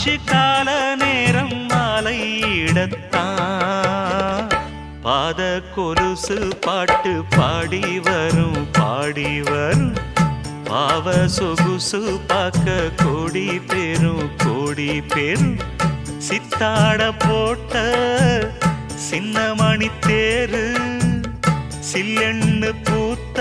ஆச்சு கால நேரம் மாலையிடத்தான் பாத கொலுசு பாட்டு பாடி வரும் பாடி வரும் பாவ சொகுசு பார்க்க கோடி பேரும் சித்தாட போட்ட சின்ன மணி தேரு சில்லெண்ணு பூத்த